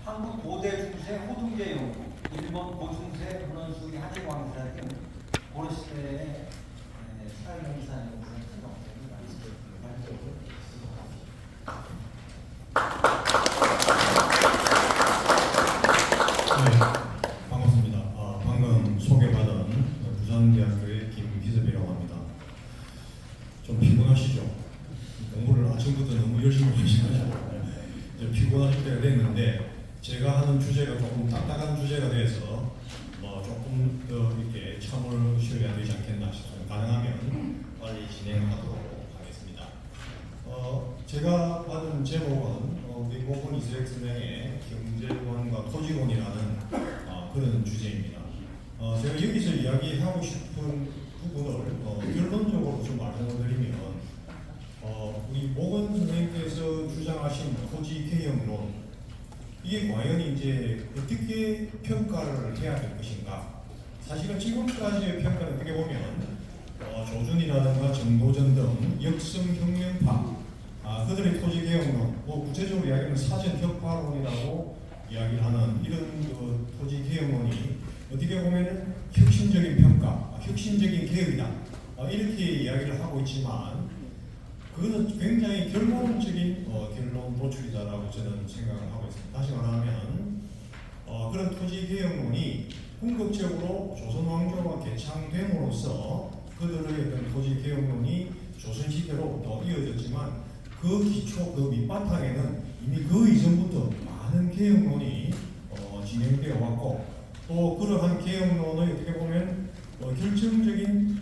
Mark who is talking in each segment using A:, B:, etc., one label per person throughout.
A: 한국 고대 중세 호둥제 연구, 일본 고중세 문헌수기 하재광사 등 고려 시대의 사회경사 연구를 큰 영향을 많이
B: 네, 반갑습니다. 방금 소개받은 부산대학교의 김기섭이라고 합니다. 좀 피곤하시죠? 공부를 아침부터 너무 열심히 하시나요? 이제 피곤하실 때가 됐는데 제가 하는 주제가 조금 딱딱한 주제가 돼서 조금 더 이렇게 참으셔야 되지 않겠나 싶습니다. 가능하면 빨리 진행하도록 하겠습니다. 제가 받은 제목은 우리 모건 이세혁 선생의 경제론과 토지론이라는 그런 주제입니다. 제가 여기서 이야기하고 싶은 부분을 결론적으로 좀 말씀을 드리면 우리 모건 선생님께서 주장하신 토지 개혁론 이게 과연 이제 어떻게 평가를 해야 될 것인가? 사실은 지금까지의 평가는 어떻게 보면 조준이라든가 정도전 등 역성혁명파 그들의 토지개혁론, 구체적으로 이야기하면 사전혁파론이라고 이야기를 하는 이런 토지개혁론이 어떻게 보면 혁신적인 평가, 혁신적인 개혁이다 이렇게 이야기를 하고 있지만 그것은 굉장히 결론적인 결론 도출이다라고 저는 생각을 하고 있습니다. 다시 말하면 그런 토지개혁론이 궁극적으로 조선왕조가 개창됨으로써 그들의 어떤 토지개혁론이 조선시대로부터 이어졌지만 그 기초, 그 밑바탕에는 이미 그 이전부터 많은 개혁론이 진행되어 왔고 또 그러한 개혁론의 어떻게 보면 결정적인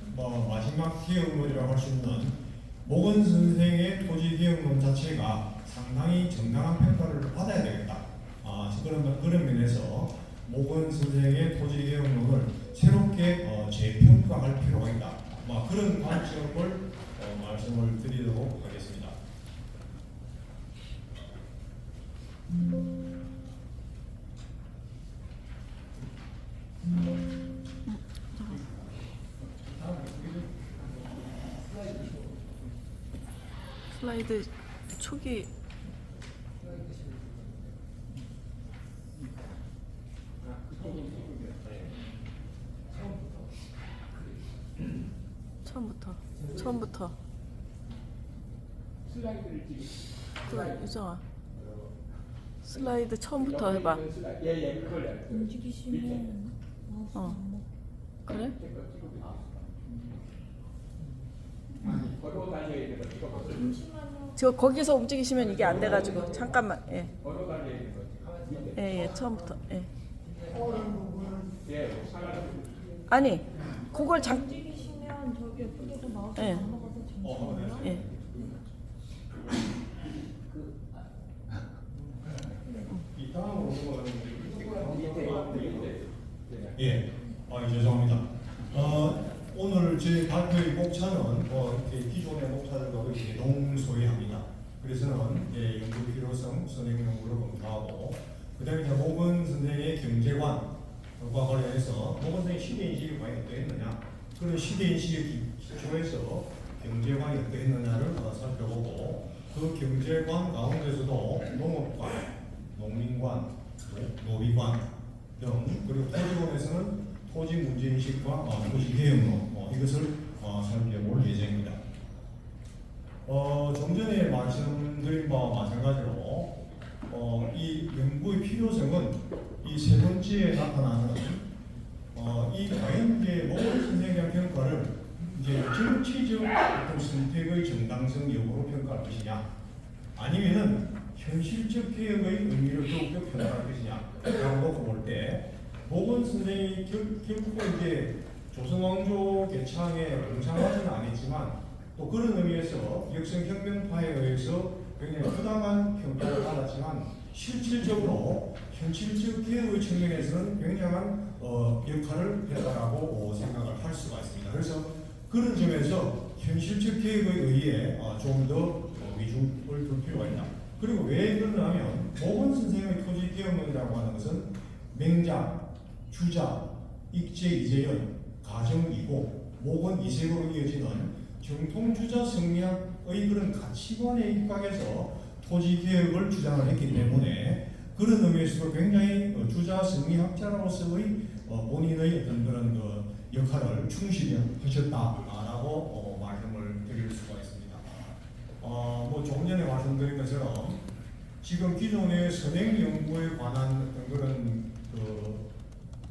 B: 마지막 개혁론이라고 할 수 있는 모건 선생의 토지개혁론 자체가 상당히 정당한 평가를 받아야 되겠다. 그런 면에서 모건 선생의 토지개혁론을 새롭게 재평가할 필요가 있다. 그런 관점을 말씀을 드리도록 하겠습니다.
C: 슬라이드 초기 처음부터 유정아 슬라이드 처음부터 해봐.
D: 움직이시면
C: 그래? 저 거기서 움직이시면 이게 안 돼가지고 잠깐만. 예, 처음부터. 예. 아니 그걸
D: 움직이시면 저기 예쁘게도 나오고
C: 예.
D: 넘어가서 잠시만요.
C: 예.
B: 이 다음으로 예, 죄송합니다. 오늘 제 발표의 목차는 이렇게 기존의 목차들과 이렇게 동소이합니다. 그래서는 연구 필요성, 선행 연구를 검토하고, 그다음에 모건 선생의 경제관과 관련해서 모건 선생의 시대인식이 과연 어떠했느냐, 그런 시대인식의 기초에서 경제관이 어떠했느냐를 살펴보고, 그 경제관 가운데서도 농업관, 농민관, 노비관 등, 그리고 토지론에서는 토지 문제인식과 토지 개혁론 이것을 살펴볼 예정입니다. 좀 전에 말씀드린 바와 마찬가지로 이 연구의 필요성은 이 세 번째에 나타나는 이 과연 이제 모건 선생에 대한 평가를 이제 정치적 어떤 선택의 정당성 여부로 평가할 것이냐, 아니면은 현실적 개혁의 의미를 더욱더 표현할 것이냐라고 놓고 볼 때. 모건 선생이 결코 이제 조선왕조 개창에 응상하지는 않았지만 또 그런 의미에서 역성혁명파에 의해서 굉장히 부당한 평가를 받았지만 실질적으로 현실적 개혁의 측면에서는 굉장한 역할을 했다라고 생각을 할 수가 있습니다. 그래서 그런 점에서 현실적 개혁에 의해 좀 더 위중을 둘 필요가 있다. 그리고 왜 그러냐면 모건 선생의 토지개혁론이라고 하는 것은 맹자, 주자, 익제, 이재현, 가정이고 모건 이색으로 이어지는 정통주자 성리학의 그런 가치관에 입각해서 토지개혁을 주장을 했기 때문에 그런 의미에서 점에서도 굉장히 주자 승리학자로서의 본인의 어떤 그런 역할을 충실히 하셨다라고 말씀을 드릴 수가 있습니다. 뭐 조금 전에 말씀드린 것처럼 지금 기존의 선행 연구에 관한 어떤 그런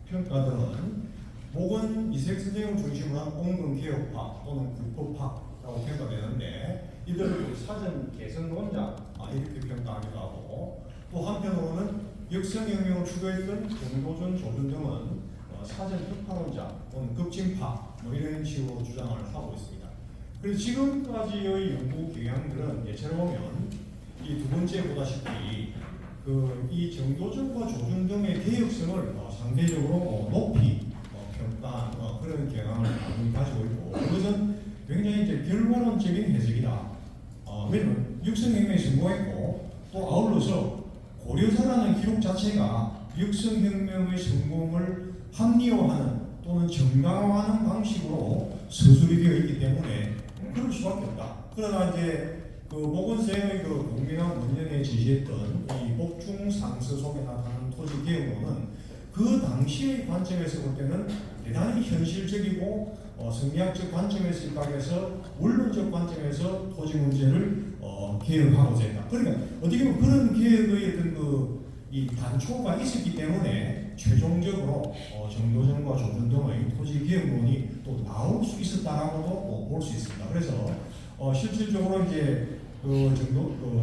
B: 평가들은 목은 이색 선생을 중심으로 한 온건 개혁파 또는 불법파라고 평가되는데 이들을 사전 개성론자 이렇게 평가하기도 하고 또 한편으로는 역성혁명을 추구했던 정도전, 조준 등은 사전 혁파론자 또는 급진파 뭐 이런 식으로 주장을 하고 있습니다. 그래서 지금까지의 연구 경향들은 예체로 보면 이 두 번째 보다시피 이 정도전과 조준 등의 개혁성을 상대적으로 높이 평가한 그런 경향을 가지고 있고 그것은 굉장히 이제 결과론적인 해석이다. 왜냐하면 육성혁명이 성공했고 또 아울러서 고려사라는 기록 자체가 육성혁명의 성공을 합리화하는 또는 정당화하는 방식으로 서술이 되어 있기 때문에 그럴 수밖에 없다. 그러나 이제 모건생의 공민왕 문년에 제시했던 이 복중상서 속에 나타나는 토지개혁론은 그 당시의 관점에서 볼 때는 대단히 현실적이고 성리학적 관점에서 입각해서 원론적 관점에서 토지 문제를 개혁하고자 했다. 그러니까 어떻게 보면 그런 개혁의 어떤 이 단초가 있었기 때문에 최종적으로 정도전과 조준 등의 토지 개혁론이 또 나올 수 있었다라고도 볼 수 있습니다. 그래서 실질적으로 이제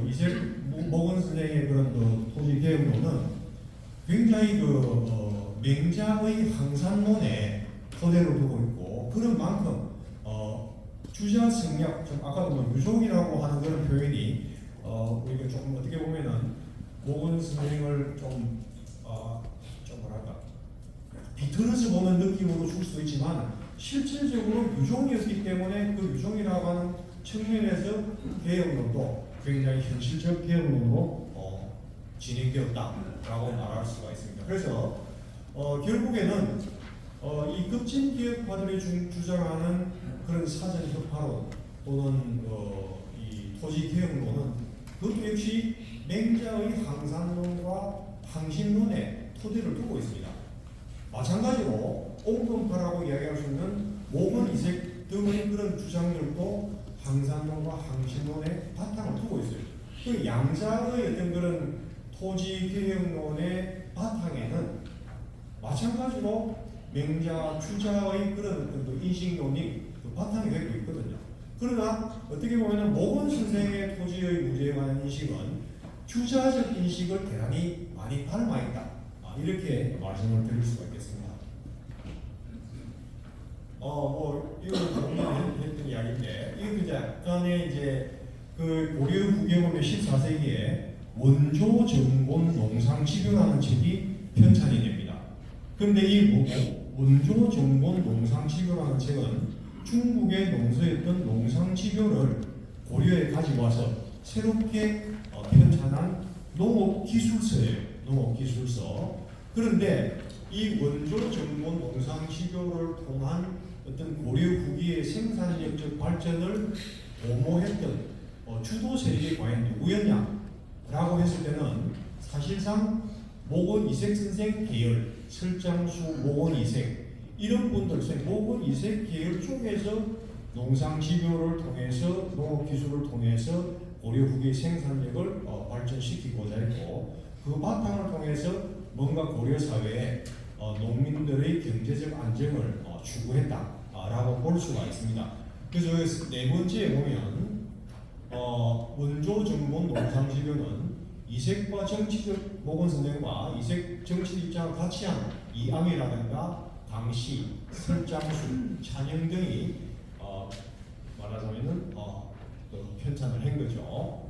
B: 이제 모건 선생의 그런 토지 개혁론은 굉장히 맹자의 항산론에 토대를 두고 있고 그런 만큼 주자 승략, 아까도 뭐 유종이라고 하는 그런 표현이 우리가 조금 어떻게 보면은 모건 선생을 좀 뭐랄까 비틀어서 보는 느낌으로 줄 수도 있지만 실질적으로 유종이었기 때문에 그 유종이라고 하는 측면에서 개혁론도 굉장히 현실적 개혁론으로 진행되었다라고 말할 수가 있습니다. 그래서 결국에는 이 급진개혁파들이 주장하는 그런 사전혁파론 또는 이 토지개혁론은 그것도 역시 맹자의 항산론과 항신론에 토대를 두고 있습니다. 마찬가지로 옹금파라고 이야기할 수 있는 모건 이색 등의 그런 주장들도 항산론과 항신론에 바탕을 두고 있어요. 그 양자의 어떤 그런 토지개혁론의 바탕에는 마찬가지로 맹자, 주자의 그런 어떤 인식론이 바탕이 되고 있거든요. 그러나 어떻게 보면 모건 선생의 토지의 무죄에 관한 인식은 주자적 인식을 대단히 많이 닮아 있다. 이렇게 말씀을 드릴 수가 있겠습니다. 이건 조금 했던 이야기인데, 이것도 이제 약간의 이제 그 고려 후기에 보면 14세기에 원조 정본 농상치교라는 책이 편찬이 됩니다. 그런데 이 원조 정본 농상치교라는 책은 중국에 농서했던 농상치교를 고려에 가지고 와서 새롭게 편찬한 농업기술서예요. 농업기술서. 그런데 이 원조 정본 농상치교를 통한 어떤 고려 후기의 생산력적 발전을 도모했던 주도 세력이 과연 누구였냐라고 했을 때는 사실상 모건 이색 선생 계열, 설장수 모건 이색 이런 분들, 모건 이색 계열 쪽에서 농상치교를 통해서 농업기술을 통해서 고려 후기의 생산력을 발전시키고자 했고 그 바탕을 통해서 뭔가 고려 사회에 농민들의 경제적 안정을 추구했다라고 볼 수가 있습니다. 그래서 네 번째에 보면 원조 정본 농상치교는 이색과 정치적 모건 선생과 이색 정치 입장을 같이 한 이암이라든가 강시, 설장수, 찬영 등이 말하자면은 편찬을 한 거죠.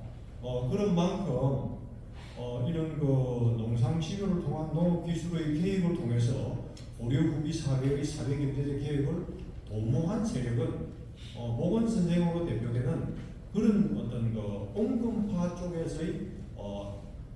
B: 그런 만큼 이런 그 농상치교를 통한 농업기술의 개혁을 통해서 고려 후기 사회의 사회경제적 개혁을 도모한 세력은 모건 선생으로 대표되는 그런 어떤 그 옹금파 쪽에서의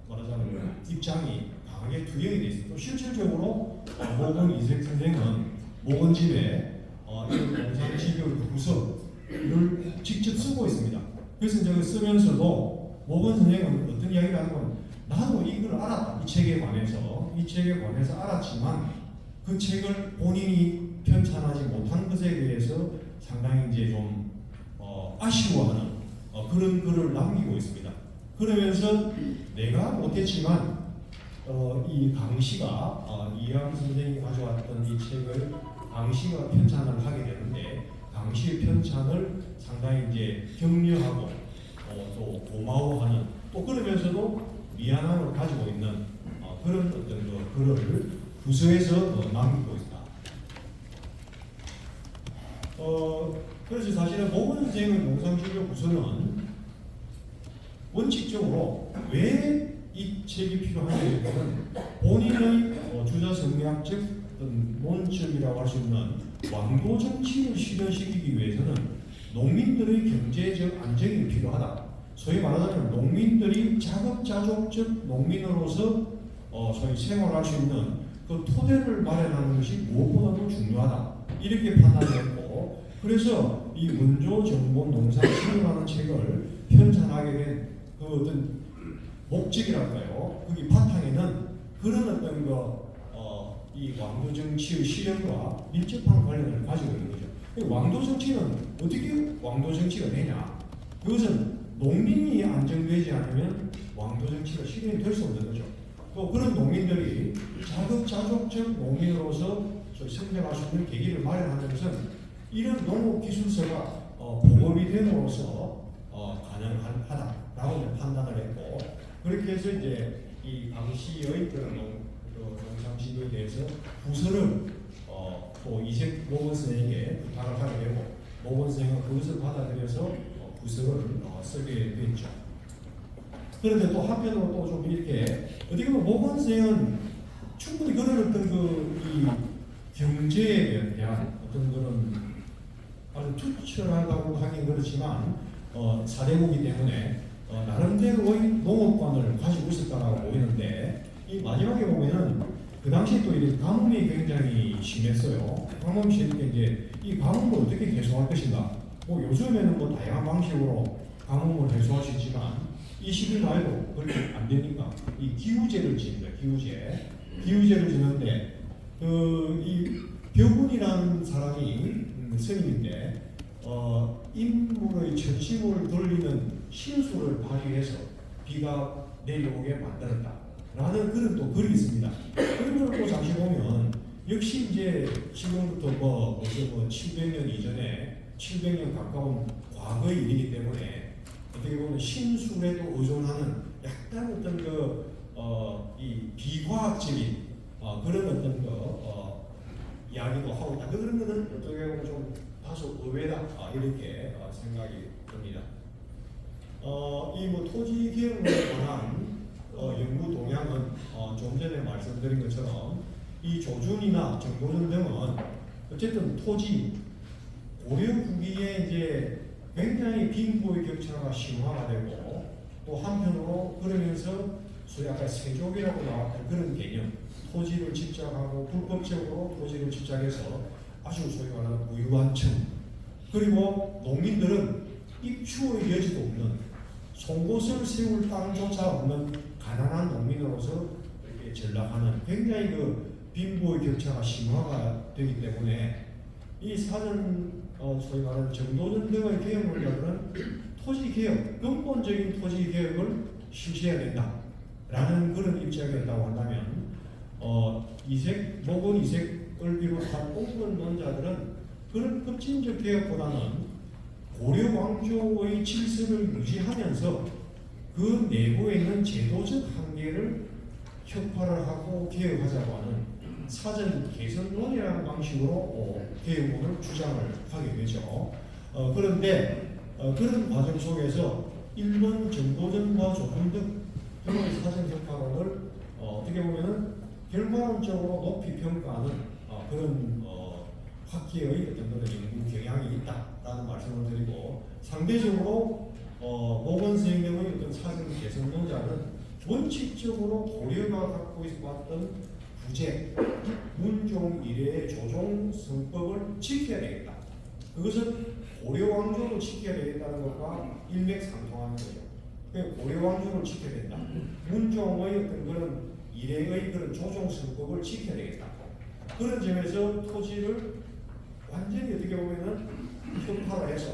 B: 말하자면 입장이 강하게 투영이 되어 있습니다. 또 실질적으로 모건 이색 선생은 모건 집에 이런 농상치교 구서를 직접 쓰고 있습니다. 그래서 제가 쓰면서도 모건 선생은 어떤 이야기를 하는 건 나도 이걸 알았다. 이 책에 책에 관해서 알았지만 그 책을 본인이 편찬하지 못한 것에 대해서 상당히 이제 좀 아쉬워하는 그런 글을 남기고 있습니다. 그러면서 내가 못했지만 이 강씨가 이양 선생이 가져왔던 이 책을 강씨가 편찬을 하게 되는데 강씨의 편찬을 상당히 이제 격려하고 또 고마워하는 또 그러면서도 미안함을 가지고 있는 그런 어떤 그 글을 부서에서 남기고 있다. 그래서 사실은 모건 선생의 농상진료 부서는 원칙적으로 왜 이 책이 필요하냐면 본인의 주자 성리학적 논점이라고 할 수 있는 왕도 정치를 실현시키기 위해서는 농민들의 경제적 안정이 필요하다. 소위 말하자면 농민들이 자급자족적 농민으로서 소위 생활할 수 있는 그 토대를 마련하는 것이 무엇보다도 중요하다. 이렇게 판단했고 그래서 이 원조 정본 농상신료라는 책을 편찬하게 된 그 어떤 목적이랄까요. 거기 바탕에는 그런 어떤 이 왕도 정치의 실현과 밀접한 관련을 가지고 있는 거죠. 왕도 정치는 어떻게 왕도 정치가 되냐? 그것은 농민이 안정되지 않으면 왕도 정치가 실현이 될 수 없는 거죠. 또 그런 농민들이 자급자족적 농민으로서 성장할 수 있는 계기를 마련하는 것은 이런 농업기술서가 보급이 됨으로써 가능하다라고 판단을 했고 그렇게 해서 이제 이 강씨의 그런 농상신료에 대해서 부서를 또 이색 모건 선생에게 부탁을 하게 되고 모건 선생은 그것을 받아들여서 부서를 쓰게 됐죠. 그런데 또 한편으로 또 좀 이렇게 어떻게 보면 모건 선생은 충분히 그런 어떤 이 경제에 대한 어떤 그런 아주 투철하다고 하긴 그렇지만 사대국이기 때문에 나름대로의 농업관을 가지고 있었다라고 보이는데 이 마지막에 보면은 그 당시에 또 이렇게 가뭄이 굉장히 심했어요. 가뭄이 심할 이제 이 가뭄을 어떻게 해소할 것인가? 뭐 요즘에는 뭐 다양한 방식으로 가뭄을 해소할 수 있지만 이 시기 말고 그렇게 안 되니까 이 기우제를 지습니다. 기우제를 지는데 이 벼군이라는 사람이 스님인데 인물의 천심을 돌리는 신수를 발휘해서 비가 내려오게 만들었다라는 그런 또 글이 있습니다. 그런 걸 또 잠시 보면 역시 이제 지금부터 700년 이전에 700년 가까운 과거의 일이기 때문에 어떻게 보면 신술에도 의존하는 약간 어떤 이 비과학적인 그런 어떤 이야기도 하고 있다. 그런 거는 어떻게 보면 좀 다소 의외다 이렇게 생각이 듭니다. 이 뭐 토지 개혁에 관한 연구 동향은 좀 전에 말씀드린 것처럼 이 조준이나 정보전 등은 어쨌든 토지 고려 후기에 이제 굉장히 빈부의 격차가 심화가 되고 또 한편으로 그러면서 소위 아까 세족이라고 나왔던 그런 개념 토지를 집착하고 불법적으로 토지를 집착해서 아주 소위 말하는 부유한층 그리고 농민들은 입추의 여지도 없는 송곳을 세울 땅조차 없는 가난한 농민으로서 이렇게 전락하는 굉장히 그 빈부의 격차가 심화가 되기 때문에 이 사전 소위 말하는 정도전 등의 개혁 논리들은 토지 개혁, 근본적인 토지 개혁을 실시해야 된다라는 그런 입장이었다고 한다면 모건 이색을 비롯한 온건 논자들은 그런 급진적 개혁보다는 고려 왕조의 질서를 유지하면서 그 내부에 있는 제도적 한계를 혁파를 하고 개혁하자고 하는 사전 개선론이라는 방식으로 개혁론을 주장을 하게 되죠. 그런데 그런 과정 속에서 일본 정도전과 조금 등의 사전 혁파론을 어떻게 보면은 결과론적으로 높이 평가하는 그런 학계의 어떤 그런 연구 경향이 있다라는 말씀을 드리고 상대적으로 모건 선생님의 어떤 사전 개선론자는 원칙적으로 고려가 갖고 있었던 부제, 문종 이래의 조종 성법을 지켜야 되겠다. 그것은 고려 왕조를 지켜야 되겠다는 것과 일맥상통하는 거죠. 고려 왕조를 지켜야 된다. 문종의 어떤 그런 미래의 그런 조정성법을 지켜야 되겠다. 그런 점에서 토지를 완전히 어떻게 보면은 편파를 해서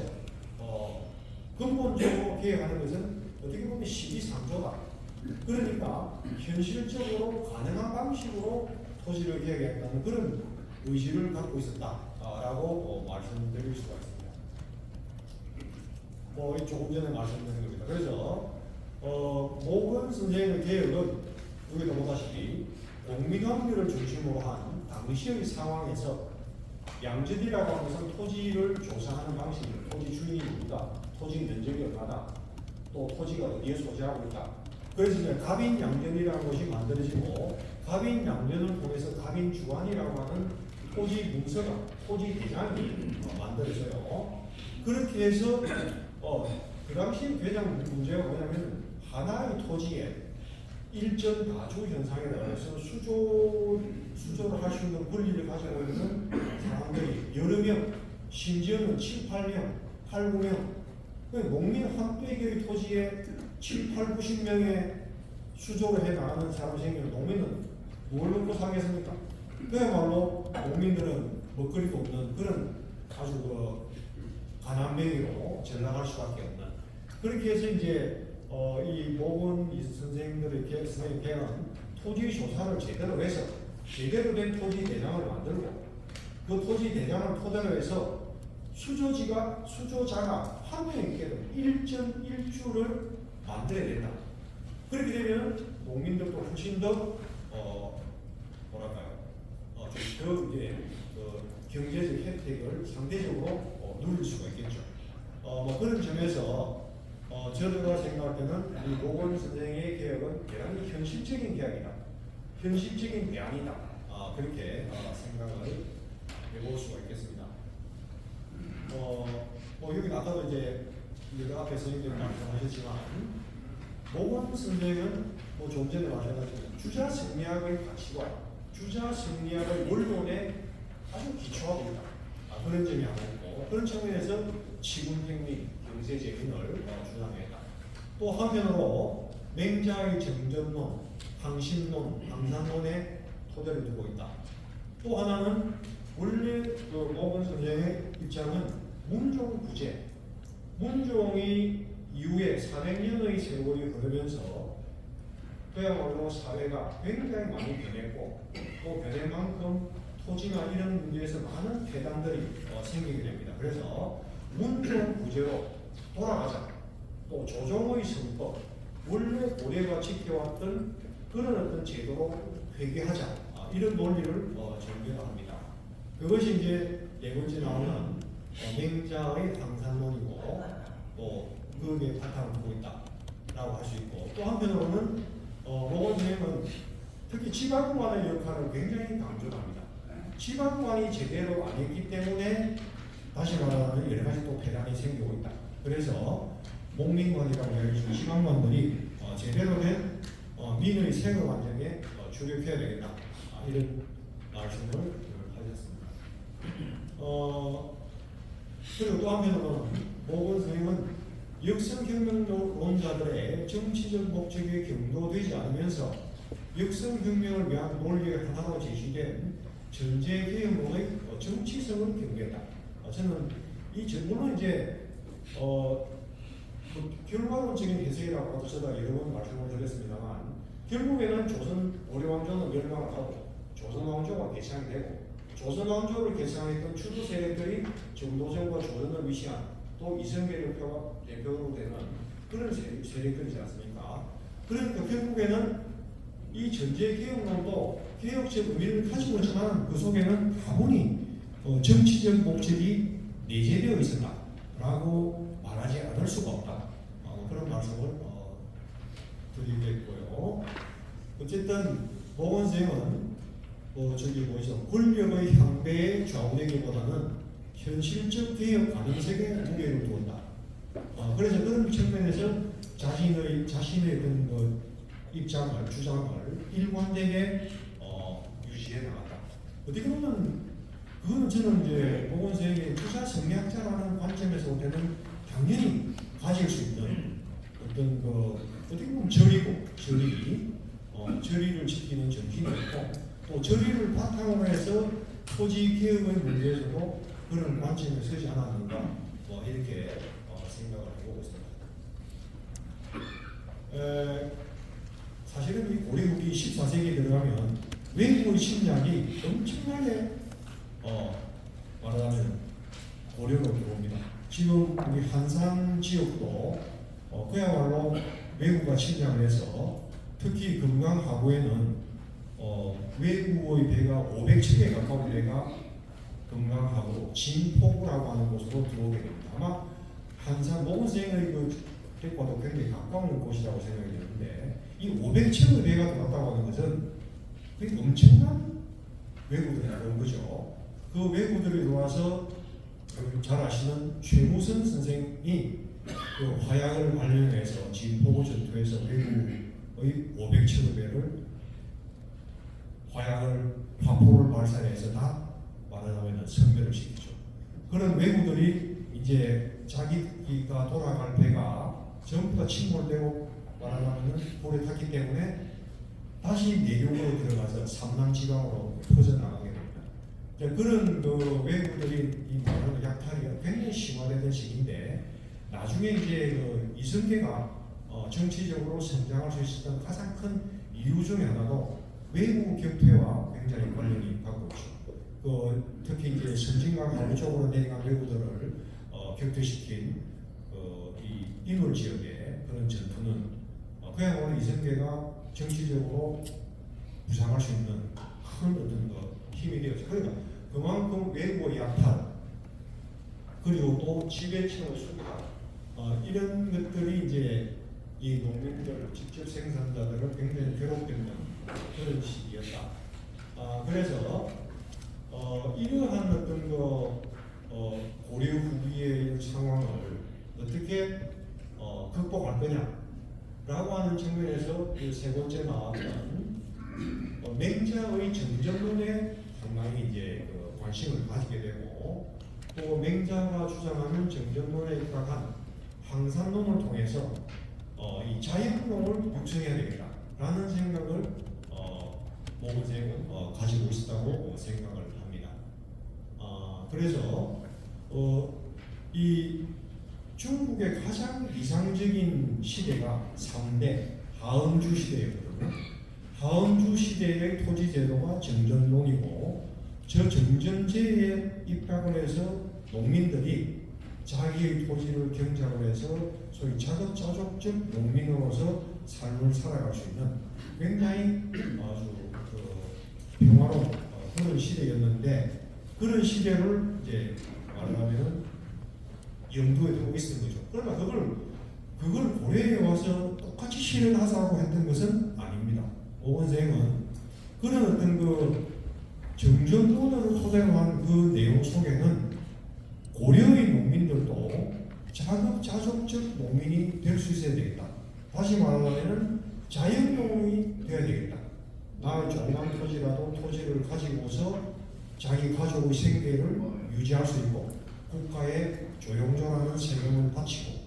B: 근본적으로 계획하는 것은 어떻게 보면 시기상조다. 그러니까 현실적으로 가능한 방식으로 토지를 계획했다는 그런 의지를 갖고 있었다라고 말씀드릴 수가 있습니다. 조금 전에 말씀드린 겁니다. 그래서 모건 선생의 계획은 우리가 보다시피 공민합류를 중심으로 한 당시의 상황에서 양전이라고 하는 것은 토지를 조사하는 방식입니다. 토지 주인이 누구다, 토지 면적이 얼마다, 또 토지가 어디에 소재하고 있다. 그래서 이제 갑인 양전이라는 것이 만들어지고 갑인 양전을 통해서 갑인 주관이라고 하는 토지 문서가 토지 대장이 만들어져요. 그렇게 해서 그 당시 가장 문제가 뭐냐면 하나의 토지에 일전 다주 현상에 대해서 수조를 할 수 있는 권리를 가지고 있는 사람들이 여러 명, 심지어는 7, 8명, 8, 9명, 농민 한 떼개의 토지에 7, 8, 90명의 수조를 해 나가는 사람이 생기면 농민은 뭘 먹고 살겠습니까? 그야말로 농민들은 먹거리도 없는 그런 아주 가난뱅이로 전락할 수밖에 없는. 그렇게 해서 이제 이 모건 이 선생님들의 계획은 토지 조사를 제대로 해서 제대로 된 토지 대장을 만들고 그 토지 대장을 토대로 해서 수조자가 한 명에게도 일전 일주를 만들어야 된다. 그렇게 되면 농민들도 훨씬 더 더 이제 경제적 혜택을 상대적으로 누릴 수가 있겠죠. 그런 점에서 저희가 생각할 때는 이 모건 선생의 계획은 대단히 현실적인 계획이다. 현실적인 대안이다. 그렇게 생각을 해볼 수가 있겠습니다. 여기 아까도 이제 여러 앞에 선생님들 말씀하셨지만 모건 선생은 좀 전에 말씀하셨지만 주자 승리학의 가치관, 주자 승리학의 원론에 아주 기초하고 있다. 그런 점이 하나 있고 그런 측면에서 지분택리, 경제재민을 주장했다. 또 한편으로 맹자의 정전론, 방신론, 방산론에 토대를 두고 있다. 또 하나는 원래 그 모건 선생의 입장은 문종부재, 문종이 이후에 400년의 세월이 흐르면서 그야말로 사회가 굉장히 많이 변했고 또 변한 만큼 토지나 이런 문제에서 많은 폐단들이 생기게 됩니다. 그래서 문종부재로 돌아가자. 또 조정의 선법, 원래 고려가 지켜왔던 그런 어떤 제도로 회귀하자. 이런 논리를 전개합니다. 그것이 이제 네 번째 나오는 맹자의 방산론이고 또 그게 바탕을 두고 있다라고 할 수 있고 또 한편으로는 모건 선생님은 특히 지방관의 역할을 굉장히 강조합니다. 지방관이 제대로 안 했기 때문에 다시 말하면 여러 가지 또 폐단이 생기고 있다. 그래서 목민관이라고 해서 지방관들이 제대로 된 민의 생업 안정에 주력해야 되겠다. 이런 말씀을 하셨습니다. 그리고 또 한편으로는 모건 선생님은 역성혁명론자들의 정치적 목적에 경도되지 않으면서 역성혁명을 위한 논리의 하나로 제시된 전제개혁론의 정치성을 경계했다. 저는 물론 이제 결과론적인 해석이라고 저도 여러 번 말씀을 드렸습니다만 결국에는 조선 고려왕조는 멸망을 하고 조선왕조가 개창이 되고 조선왕조를 개창했던 추도 세력들이 정도전과 조선을 위시한 또 이성계 대표로 되는 그런 세력들이지 않습니까? 그러니까 결국에는 이 전제개혁론도 개혁적 의미를 가지고 있지만 그 속에는 다분히 정치적 목적이 내재되어 있었다라고 말하지 않을 수가 없다. 그런 말씀을 드리겠고요. 어쨌든 모건 선생은 권력의 향배에 좌우되기보다는 현실적 개혁 가능성에 무게를 두었다. 그래서 그런 측면에서 자신의 어떤 입장을 주장을 일관되게 유지해 나갔다. 어떻게 보면 그거는 저는 이제 모건 선생의 투자 성리학자라는 관점에서 볼 때는 당연히 가질 수 있는 어떤 어떻게 보면 절이고 절이 저리를 지키는 정신이 있고 또 저리를 바탕으로 해서 토지 개혁의 문제에서도 그런 관점에 서지 않았는가 이렇게 생각을 해보고 있습니다. 사실은 이 고려 후기 14세기에 들어가면 외국의 침략이 엄청나게 말하자면 고려로 들어옵니다. 지금 우리 한산 지역도 그야말로 외국과 침략을 해서 특히 금강 하구에는 외국의 배가 500척에 가까운 배가 금강 하구 진포구라고 하는 곳으로 들어오게 됩니다. 아마 한산 모건생의 그 대과도 굉장히 가까운 곳이라고 생각이 되는데 이 500척의 배가 들어왔다고 하는 것은 그게 엄청난 외국들이 들어온 거죠. 그 외국들이 들어와서 잘 아시는 최무선 선생이 그 화약을 발명해서 진포구 전투에서 외국의 500척의 배를 화약을 화포를 발사해서 다 말하자면 선멸을 시키죠. 그런 외국들이 이제 자기가 돌아갈 배가 전부 다 침몰되고 말하자면 불에 탔기 때문에 다시 내륙으로 들어가서 삼남 지방으로 퍼져나가게 됩니다. 그런 그 외국들이 이 말하는 약탈이 굉장히 심화되던 시기인데 나중에 이제 그 이성계가 정치적으로 성장할 수 있었던 가장 큰 이유 중에 하나도 외국 격퇴와 굉장히 관련이 갖고 있죠. 특히 이제 선진과 가부 쪽으로 내려간 외국들을 격퇴시킨 이 인월 지역의 그런 전투는 그야말로 이성계가 정치적으로 부상할 수 있는 큰 어떤 힘이 되었죠. 그러니까 그만큼 외국의 약탈 그리고 또 지배층의 수비다 이런 것들이 이제 이 농민들 직접 생산자들을 굉장히 괴롭히는 그런 시기였다. 그래서 이러한 어떤 고려 후기의 상황을 어떻게 극복할 거냐라고 하는 측면에서 그 세 번째 나왔던 맹자의 정전론에 상당히 이제 관심을 가지게 되고 또 맹자가 주장하는 정전론에 입각한 항산론을 통해서 이 자연론을 육성해야 되겠다라는 생각을 모건생은 가지고 있었다고 생각을 합니다. 그래서 이 중국의 가장 이상적인 시대가 3대 하은주 시대였거든요. 하은주 시대의 토지 제도가 정전론이고 저 정전제에 입각을 해서 농민들이 자기의 토지를 경작을 해서 소위 자급자족적 농민으로서 삶을 살아갈 수 있는 굉장히 아주 평화로운 그런 시대였는데 그런 시대를 이제 말하면 염두에 두고 있었던 거죠. 그러나 그걸 고려해 와서 똑같이 실현하자고 했던 것은 아닙니다. 모건생은 그런 어떤 그 정전론을 토대로 한 그 내용 속에는 고려의 농민들도 자급자족적 농민이 될 수 있어야 되겠다. 다시 말하면 자연농이 되어야 되겠다. 나의 조그만 토지라도 토지를 가지고서 자기 가족의 생계를 유지할 수 있고 국가에 조용조용하는 세금을 바치고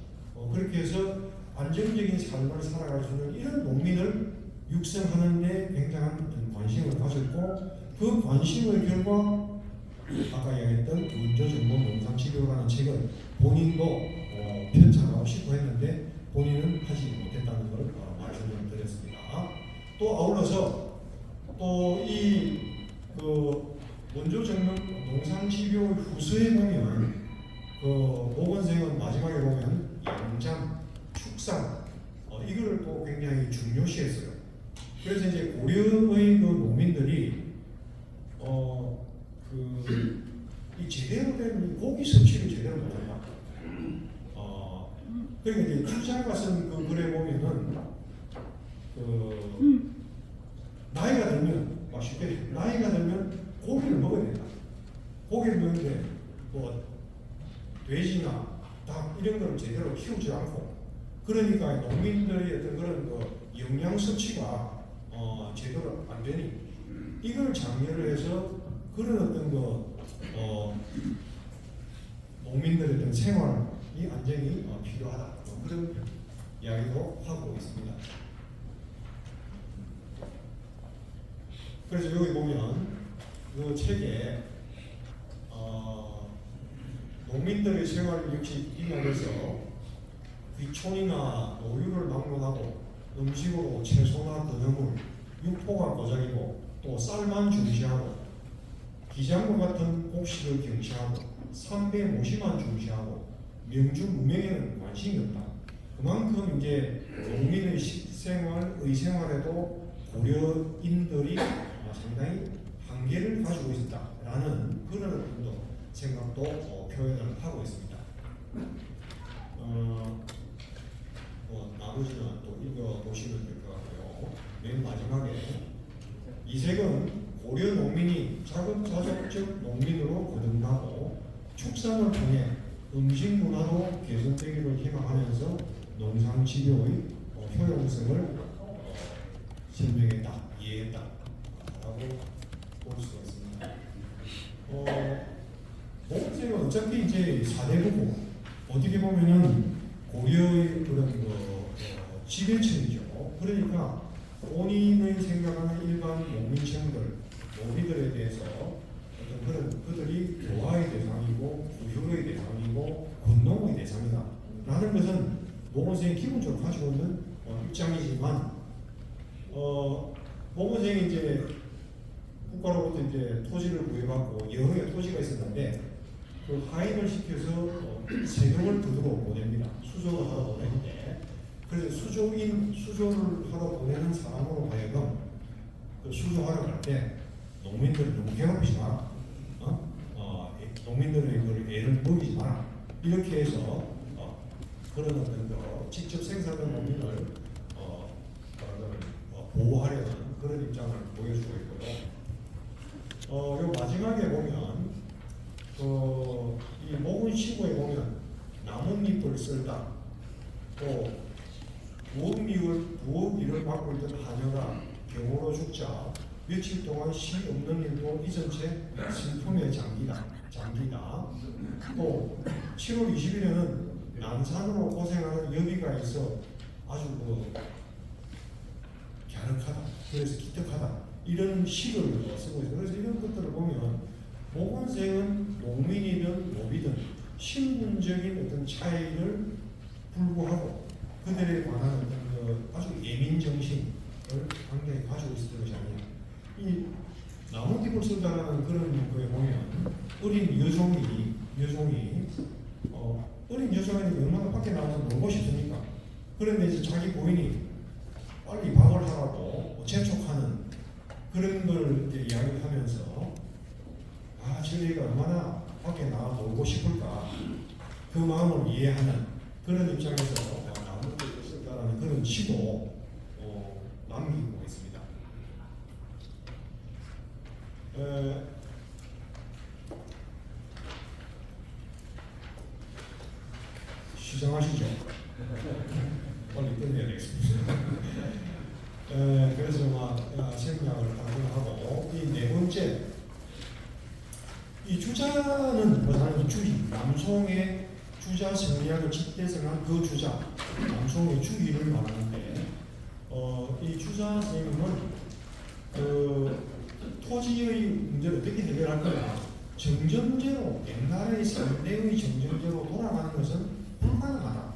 B: 그렇게 해서 안정적인 삶을 살아갈 수 있는 이런 농민을 육성하는 데 굉장한 관심을 가졌고 그 관심의 결과 아까 이야기했던 원조정본 농산치료라는 책을 본인도 편찬하고 싶어 했는데 본인은 하지 못했다는 걸 말씀을 드렸습니다. 또 아울러서 또 이 원조정본 농산치료 후서에 보면 모건생은 마지막에 보면 양장, 축산 이걸 또 굉장히 중요시했어요. 그래서 이제 고려의 그 농민들이 이 제대로 된 고기 섭취를 제대로 못한다. 그러니까 이제 추자가 쓴 그 글에 보면은 나이가 들면 쉽게 나이가 들면 고기를 먹어야 된다. 고기를 먹는데 뭐 돼지나 닭 이런 거를 제대로 키우지 않고 그러니까 농민들의 어떤 그런 영양 섭취가 제대로 안 되니 이걸 장려를 해서 그런 어떤 농민들의 어떤 생활이 안정이 필요하다. 그런 이야기도 하고 있습니다. 그래서 여기 보면 그 책에 농민들의 생활 역시 인하면서 귀촌이나 노유를 막론하고 음식으로 채소나 건어물, 육포가 고작이고 또 쌀만 중시하고 기장과 같은 곡식을 경시하고 삼배 모시만 중시하고 명주 무명에는 관심이 없다. 그만큼 이제 농민의 식생활, 의생활에도 고려인들이 상당히 한계를 가지고 있었다라는 그런 생각도 표현을 하고 있습니다. 나머지는 또 읽어보시면 될 것 같고요. 맨 마지막에 이색은 고려 농민이 자급자족적 농민으로 거듭나고 축산을 통해 음식 문화도 개선되기를 희망하면서 농상 지표의 효용성을 설명했다, 이해했다라고 볼 수가 있습니다. 모건생은 어차피 이제 사대부고 어떻게 보면은 고려의 그런 지배층이죠. 그러니까 본인의 생각하는 일반 농민층들, 노비들에 대해서 어떤 그런 그들이 교화의 대상이고 구효의 대상이고 권농의 대상이다 라는 것은 모건생이 기본적으로 가지고 있는 입장이지만 모건생이 이제 국가로부터 이제 토지를 구해받고 여러 개 토지가 있었는데 그 하인을 시켜서 세금을 두드러 보냅니다. 수조를 하러 보내는데 그래서 수조를 하러 보내는 사람으로 하여금 그 수조하러 갈 때 농민들을 너무 괴롭히지 마라. 농민들의 그 애를 먹이지 마라. 이렇게 해서 그런 어떤 직접 생산된 농민을 보호하려는 그런 입장을 보여주고 있고요. 요 마지막에 보면 이 모근 시고에 보면 나뭇잎을 쓸다 또 부엌일을 맡고 있던 하녀가 병으로 죽자 며칠 동안 시 없는 일도 잊은 채 슬픔에 잠기다 또 7월 20일에는 난산으로 고생하는 여비가 있어 아주 갸륵하다 그래서 기특하다 이런 시를 쓰고 있어요. 그래서 이런 것들을 보면 모건생은 농민이든 노비든 신분적인 어떤 차이를 불구하고 그들에 관한 어떤 아주 예민 정신을 굉장히 가지고 있었던 것이 아니냐. 이 나뭇잎을 쓴다라는 그런 거에 보면 어린 여종이 어린 여종이 얼마나 밖에 나가서 놀고 싶습니까? 그런데 이제 자기 부인이 빨리 밥을 하라고 재촉하는 그런 걸 이제 이야기를 하면서 저희가 얼마나 밖에 나가 놀고 싶을까 그 마음을 이해하는 그런 입장에서 나무를 쓴다라는 그런 시도 남기고 있습니다. 시정하시죠? 빨리 끝내야 되겠습니다. 그래서 생략을 하고 이 네 번째 이 주자는 뭐냐면 주의 남송의 주자 성리학을 집대성한 그 주자 남송의 주의를 말하는데 이 주자 선생님은 그 토지의 문제를 어떻게 해결할 거냐 정전제로 옛날의 상대의 정전제로 돌아가는 것은 불가능하다.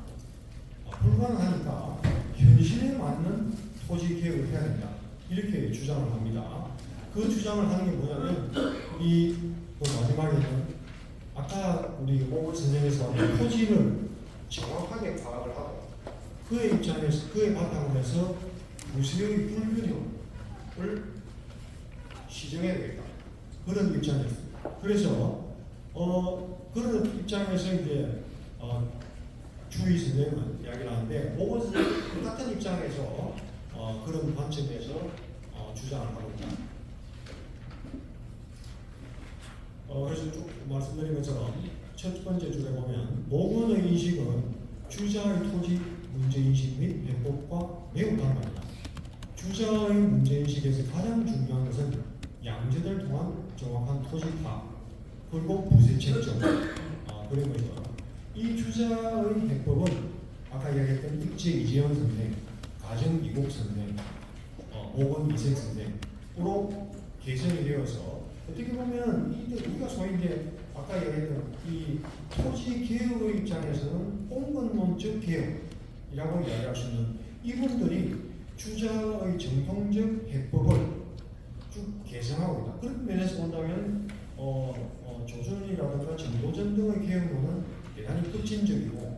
B: 불가능하니까 현실에 맞는 토지 개혁을 해야 된다. 이렇게 주장을 합니다. 그 주장을 하는 게 뭐냐면 이 마지막에는 아까 우리 모건 선생님에서 토지를 정확하게 파악을 하고 그의 입장에서 그의 바탕을 해서 부세의 불균형을 시정해야 되겠다. 그런 입장이었습니다. 그래서 그런 입장에서 이제 주의 선생님은 이야기를 하는데 모건 선생님 같은 입장에서 그런 관점에서 주장을 하고 있다. 그래서 쭉 말씀드린 것처럼 첫 번째 줄에 보면 모건의 인식은 주자의 토지 문제인식 및 해법과 매우 달라니다. 주자의 문제인식에서 가장 중요한 것은 양제들 통한 정확한 토지 파악 그리고 부세 책정 그런 거죠. 이 주자의 해법은 아까 이야기했던 입제 이재현 선생, 가정 미국 선생, 모건 이색 선생으로 개선이 되어서 어떻게 보면 이때 우리가 소위 이제 아까 얘기했던 이 토지 개혁의 입장에서는 공건론적 개혁이라고 이야기할 수 있는 이분들이 주자의 정통적 해법을 쭉 개선하고 있다. 그런 면에서 본다면 조선이라든가 정도전 등의 개혁론은 대단히 급진적이고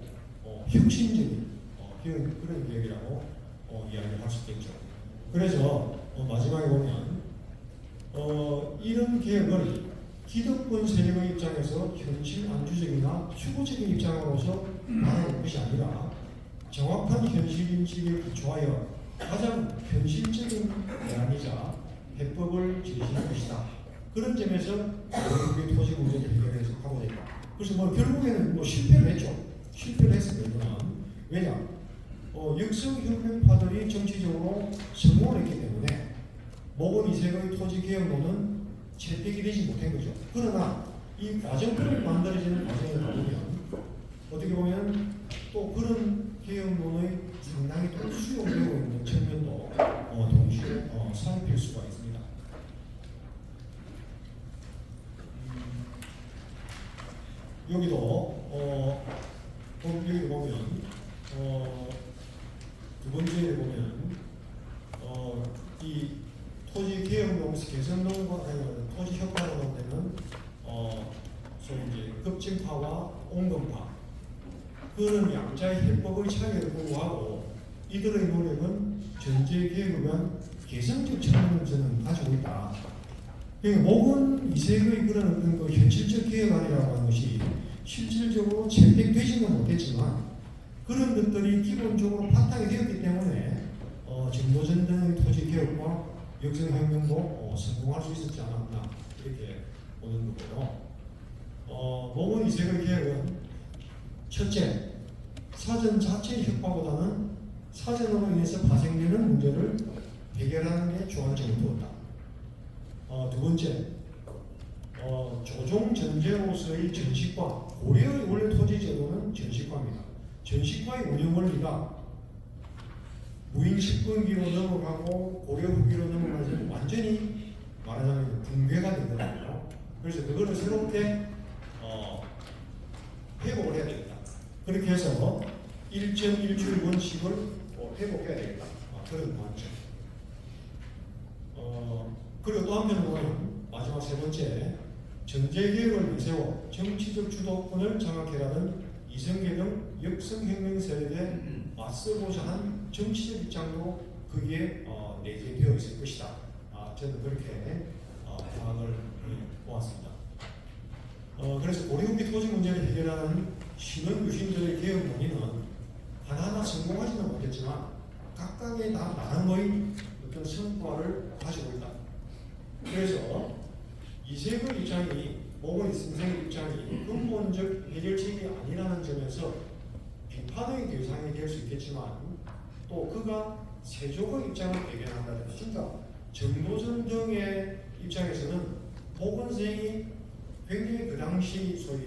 B: 혁신적인 그런 얘기라고 이야기할 수 있겠죠. 그래서 마지막에 보면 이런 개혁을 기득권 세력의 입장에서 현실 안주적이나 추구적인 입장으로서 말하는 것이 아니라 정확한 현실 인식에 기초하여 가장 현실적인 대안이자 해법을 제시할 것이다. 그런 점에서 우리 토지 문제를 해결해서 하고 있다. 그래서 결국에는 실패를 했죠. 실패를 했습니다만 왜냐? 역성혁명파들이 정치적으로 성공을 했기 때문에 모건 이색의 토지개혁론은 채택이 되지 못한 거죠. 그러나 이 과정들이 만들어지는 과정에 가보면 어떻게 보면 또 그런 개혁론의 상당히 또 수용되고 있는 측면도 동시에 살필 수가 있습니다. 여기도 보면 두 번째에 보면 이 토지 개혁론 개선론과 토지 혁파론 되는 소위 이제 급진파와 온건파 그런 양자의 해법의 차이를 공부하고 이들의 노력은 전제 개혁에 대한 개성적 측면을 저는 가지고 있다. 그러니까 모건 이색의 그런 어떤 그 현실적 개혁안이라고 하는 것이 실질적으로 채택되지는 못했지만 그런 것들이 기본적으로 바탕이 되었기 때문에 정도전 등의 토지 개혁과 역성혁명도 성공할 수 있었지 않았나 이렇게 보는 거고요. 모건 이색의 개혁은 첫째, 사전 자체의 혁파보다는 사전으로 인해서 발생되는 문제를 해결하는 게 주안점을 두었다. 두 번째, 조종 전제로서의 전식과 고려의 원래 토지 제도는 전식과입니다. 전식과의 운영 원리가 무인 식군기로 넘어가고 고려 후기로 넘어가서 완전히 말하자면 붕괴가 되더라고요. 그래서 그거를 새롭게 회복을 해야 되겠다. 그렇게 해서 1.1주의 원칙을 회복해야 되겠다. 그런 관점. 그리고 또 한편으로는 마지막 세 번째, 전제개혁을 내세워 정치적 주도권을 장악해라는 이성계 등 역성혁명 세력에 맞서고자 한 정치적 입장도 거기에 내재되어 있을 것이다. 저는 그렇게 파악을 보았습니다. 그래서 고려후기 토지 문제를 해결하는 신흥 유신들의 개혁 논의는 하나하나 성공하지는 못했지만 각각의 다 나름의 어떤 성과를 가지고 있다. 그래서 이색의 입장이 모건 선생의 입장이 근본적 해결책이 아니라는 점에서 비판의 대상이 될 수 있겠지만 또 그가 세족의 입장을 대변한다든지 그러니까 정도전 등의 입장에서는 모건 선생이 굉장히 그 당시 소위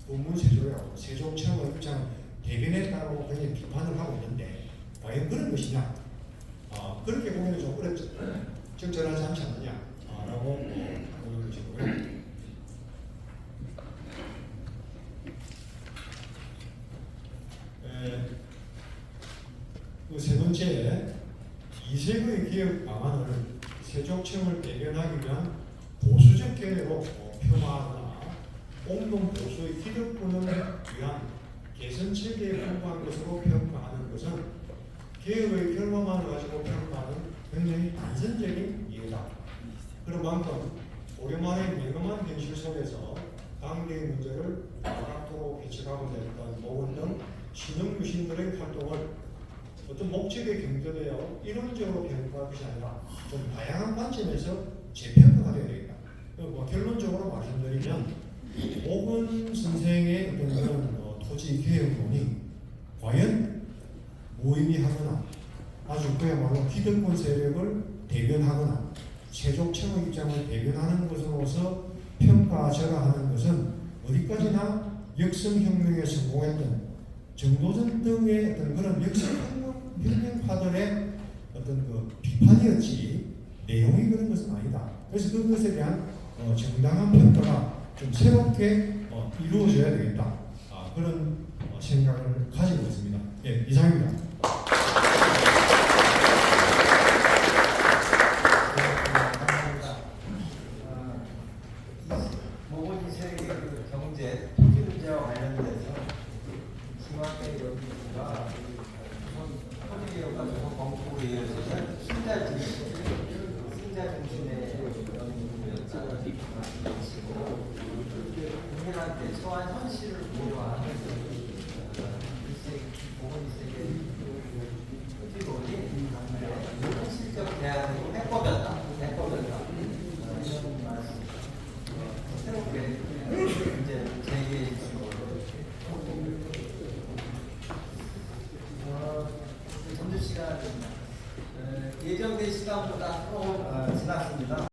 B: 문세족이라고 세족청의 입장을 대변했다고 굉장히 비판을 하고 있는데 과연 그런 것이냐? 그렇게 보면 좀 적절하지 않지 않느냐라고 보는 것이고요. 그 세 번째, 이색의 개혁 방안을 세족청을 대변하기 위한 보수적 견해로 폄하하거나 공동 보수의 기득권을 위한 개선 체계에 불과한 것으로 평가하는 것은 개혁의 결과만을 가지고 평가하는 굉장히 단선적인 이유다. 그런 만큼 고려만의 냉엄한 현실 속에서 당대의 문제를 과학도로 해석하고자 했던 모건 등 신흥 유신들의 활동을 어떤 목적에 경도되어 이론적으로 평가할 것이 아니라 좀 다양한 관점에서 재평가가 되어야 되겠다. 결론적으로 말씀드리면 모건 선생의 어떤 그런 토지 개혁론이 과연 무의미하거나 아주 그야말로 기득권 세력을 대변하거나 세족청의 입장을 대변하는 것으로서 평가절하하는 것은 어디까지나 역성혁명에 성공했던 정도전 등의 어떤 그런 역성혁명파들의 어떤 그 비판이었지 내용이 그런 것은 아니다. 그래서 그것에 대한 정당한 평가가 좀 새롭게 이루어져야 되겠다. 그런 생각을 가지고 있습니다. 예, 이상입니다.
A: 모건 세계 그 경제 토지 문제와 관련돼서 중앙대 연구가 토지 개혁과 조선 건국으로 이어지는 신자 중심의 연구였다는 것이고 국민한테 처한 현실을 고려하는 모건 세계 토지론이 현실적 대안으로 해법이었다. 이런 말씀. 새롭게 이제 제기해 주신 걸로 점심시간 예정된 시간보다 조금 지났습니다.